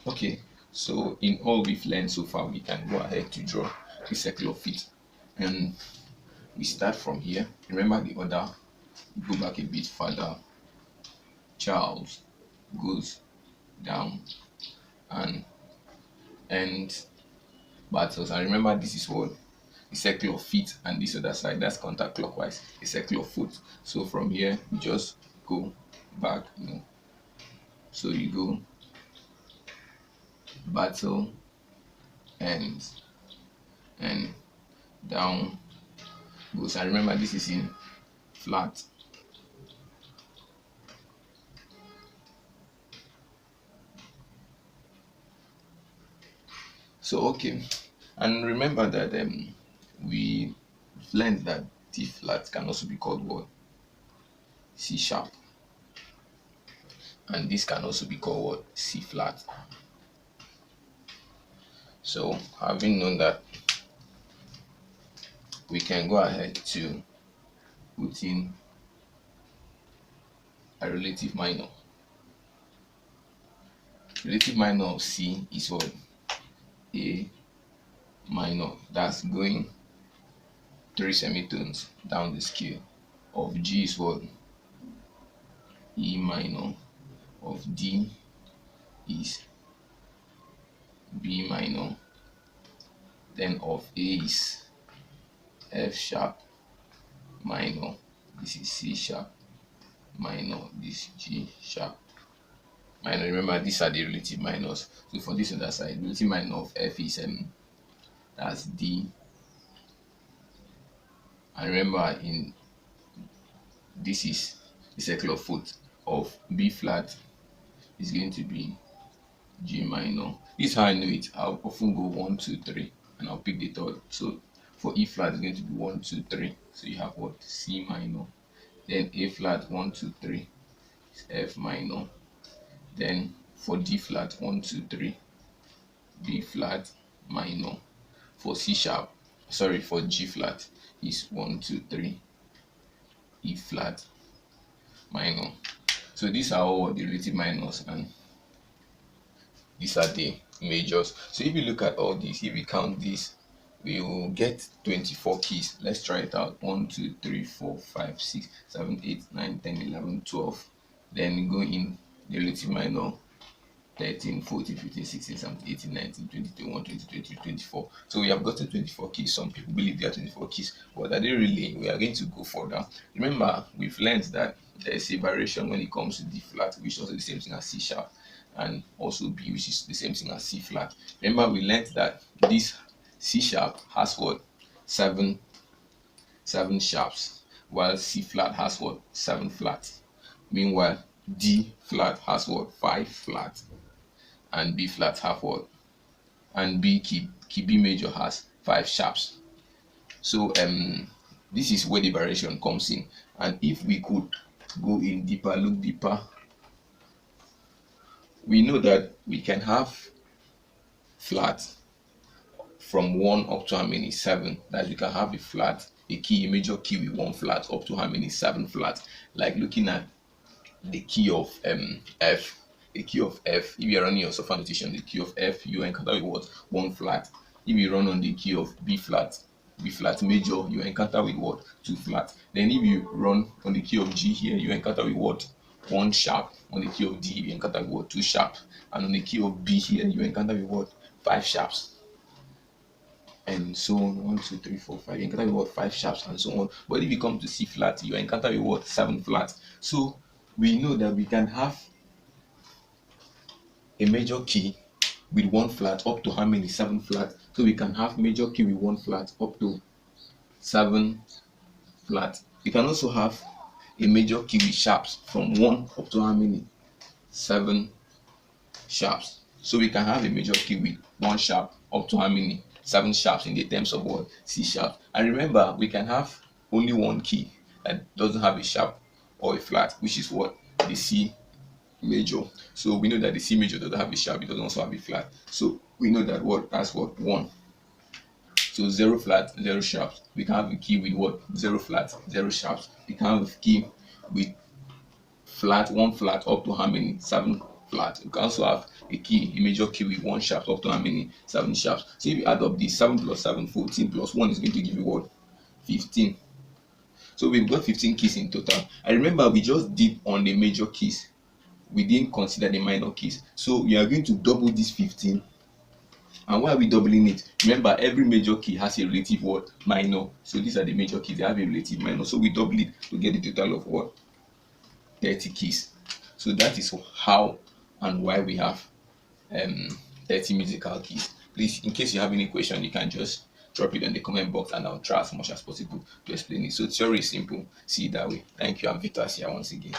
Okay, so in all we've learned so far, we can go ahead to draw the circle of feet. And we start from here. Remember the order, go back a bit further. Charles goes down and ends battles. And remember, this is what the circle of feet, and this other side that's counterclockwise, a circle of foot. So from here, you just go back, So you go battle, ends, and down goes. And remember, this is in flat. So okay, and remember that we learned that D flat can also be called what? C sharp, and this can also be called what? C flat. So having known that, we can go ahead to put in a relative minor. Relative minor of C is what? A minor. That's going 3 semitones down the scale. Of G is what? E minor. Of D is B minor. Then of A is F sharp minor. This is C sharp minor. This G sharp minor. Remember, these are the relative minors. So for this other side, relative minor of F is that's D. And remember, in this is the circle of foot of B flat is going to be G minor. This is how I know it. I'll often go 1, 2, 3, and I'll pick the third. So for E flat, it's going to be 1, 2, 3. So you have what? C minor. Then A flat, 1, 2, 3 is F minor. Then for D flat, 1, 2, 3, B flat minor. For C sharp, sorry, for G flat is 1, 2, 3, E flat minor. So these are all the relative minors, and these are the majors. So if you look at all these, if we count this, we will get 24 keys. Let's try it out. 1, 2, 3, 4, 5, 6, 7, 8, 9, 10, 11, 12. Then go in the relative minor 13, 14, 15, 16, 17, 18, 19, 20, 21, 22, 23, 24. So we have gotten 24 keys. Some people believe there are 24 keys, but I didn't really. We are going to go further. Remember, we've learned that there is a variation when it comes to D flat, which is also the same thing as C sharp, and also B, which is the same thing as C flat. Remember, we learned that this C sharp has what? Seven sharps, while C flat has what? 7 flats. Meanwhile, D flat has what? 5 flats. And B flat have what? And B key B major has 5 sharps. So this is where the variation comes in. And if we could go in deeper, look deeper, we know that we can have flat from 1 up to how many? 7. That we can have a flat, a key, a major key with 1 flat up to how many? 7 flats. Like looking at the key of F. The key of F, if you are running your software notation, the key of F, you encounter with what? 1 flat. If you run on the key of B flat major, you encounter with what? 2 flat. Then if you run on the key of G here, you encounter with what? 1 sharp. On the key of D, you encounter with what? 2 sharp. And on the key of B here, you encounter with what? 5 sharps. And so on, 1, 2, 3, 4, 5. You encounter with what? 5 sharps and so on. But if you come to C flat, you encounter with what? 7 flats. So we know that we can have a major key with 1 flat up to how many? 7 flats. So we can have major key with 1 flat up to 7 flats. We can also have a major key with sharps from 1 up to how many? 7 sharps. So we can have a major key with 1 sharp up to how many? 7 sharps in the terms of what? C sharp. And remember, we can have only 1 key that doesn't have a sharp or a flat, which is what? The C major. So we know that the C major doesn't have a sharp, it doesn't also have a flat. So we know that what? That's what? 1. So 0 flat, 0 sharps. We can have a key with what? 0 flat, 0 sharps. We can have a key with flat, 1 flat up to how many? 7 flat. We can also have a key, a major key with one sharp up to how many? 7 sharps. So if you add up this 7 plus 7, 14 plus 1 is going to give you what? 15. So we've got 15 keys in total. I remember we just did on the major keys. We didn't consider the minor keys. So we are going to double this 15. And why are we doubling it? Remember, every major key has a relative what? Minor. So these are the major keys. They have a relative minor. So we double it to get the total of what? 30 keys. So that is how and why we have um 30 musical keys. Please, in case you have any question, you can just drop it in the comment box and I'll try as much as possible to explain it. So theory is simple. See it that way. Thank you. I'm Victor here once again.